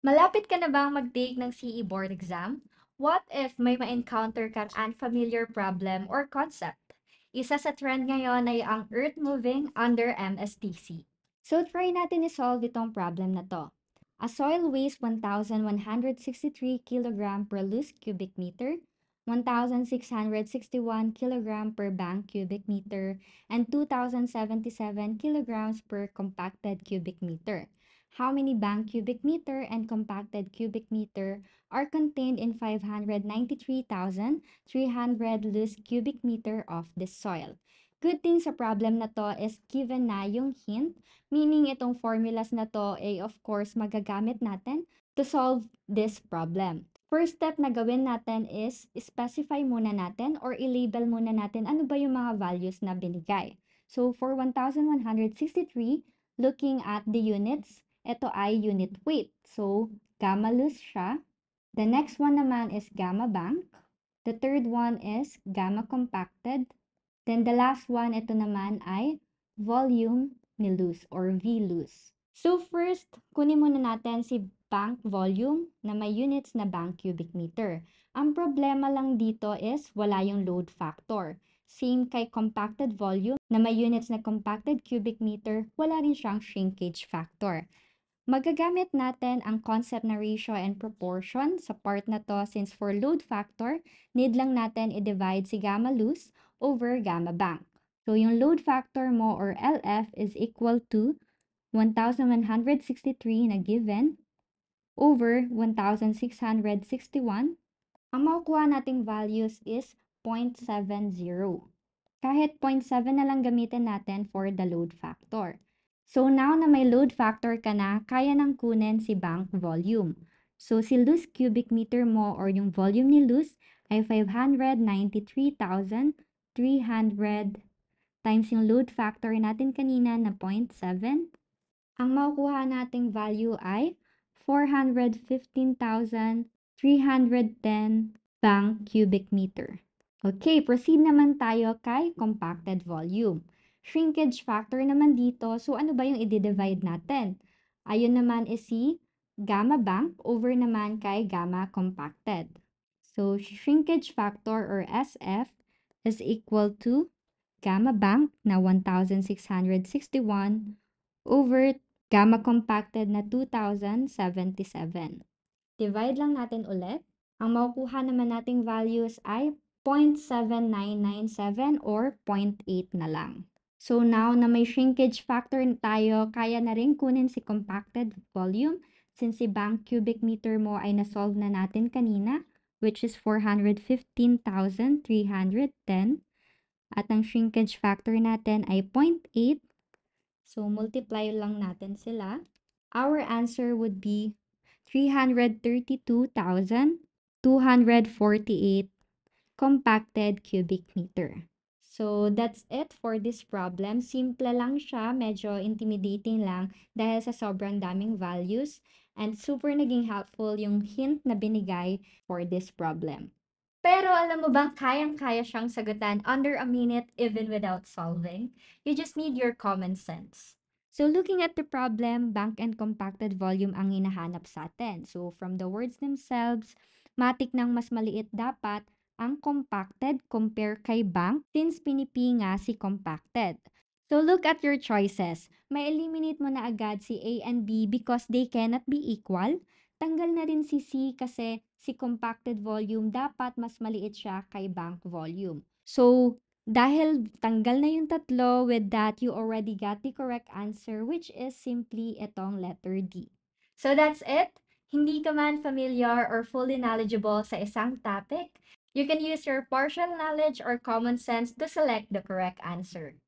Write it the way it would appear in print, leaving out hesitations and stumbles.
Malapit ka na bang mag-take ng CE board exam? What if may ma-encounter kang unfamiliar problem or concept? Isa sa trend ngayon ay ang earth moving under MSTC. So try natin i-solve itong problem na to. A soil weighs 1,163 kg per loose cubic meter, 1,661 kg per bank cubic meter, and 2,077 kilograms per compacted cubic meter. How many bank cubic meter and compacted cubic meter are contained in 593,300 loose cubic meter of this soil? Good thing sa problem na to is given na yung hint, meaning itong formulas na to ay of course magagamit natin to solve this problem. First step na gawin natin is specify muna natin or i-label muna natin ano ba yung mga values na binigay. So for 1,163, looking at the units, ito ay unit weight. So, gamma loose siya. The next one naman is gamma bank. The third one is gamma compacted. Then the last one, ito naman ay volume ni loose or V loose. So first, kunin muna natin si bank volume na may units na bank cubic meter. Ang problema lang dito is wala yung load factor. Same kay compacted volume na may units na compacted cubic meter, wala rin siyang shrinkage factor. Magagamit natin ang concept na ratio and proportion sa part na to since for load factor, need lang natin i-divide si gamma loose over gamma bank. So yung load factor mo or LF is equal to 1,163 na given over 1,661. Ang makukuha nating values is 0.70. Kahit 0.7 na lang gamitin natin for the load factor. So now na may load factor ka na, kaya nang kunin si bank volume. So si loose cubic meter mo or yung volume ni loose ay 593,300 times yung load factor natin kanina na 0.7. Ang makukuha nating value ay 415,310 bank cubic meter. Okay, proceed naman tayo kay compacted volume. Shrinkage factor naman dito, so ano ba yung i-divide natin? Ayun naman is si gamma bank over naman kay gamma compacted. So, shrinkage factor or SF is equal to gamma bank na 1,661 over gamma compacted na 2,077. Divide lang natin ulit. Ang makukuha naman nating values ay 0.7997 or 0.8 na lang. So now na may shrinkage factor na tayo, kaya na rin kunin si compacted volume since si bank cubic meter mo ay nasolve na natin kanina, which is 415,310. At ang shrinkage factor natin ay 0.8. So multiply lang natin sila. Our answer would be 332,248 compacted cubic meter. So, that's it for this problem. Simple lang siya, medyo intimidating lang dahil sa sobrang daming values and super naging helpful yung hint na binigay for this problem. Pero alam mo bang kayang-kaya siyang sagutan under a minute even without solving? You just need your common sense. So looking at the problem, bank and compacted volume ang hinahanap sa atin. So from the words themselves, matik nang mas maliit dapat ang compacted compare kay bank since pinipi nga si compacted. So look at your choices. May eliminate mo na agad si A and B because they cannot be equal. Tanggal na rin si C kasi si compacted volume dapat mas maliit siya kay bank volume. So, dahil tanggal na yung tatlo, with that, you already got the correct answer which is simply itong letter D. So that's it. Hindi ka man familiar or fully knowledgeable sa isang topic, you can use your partial knowledge or common sense to select the correct answer.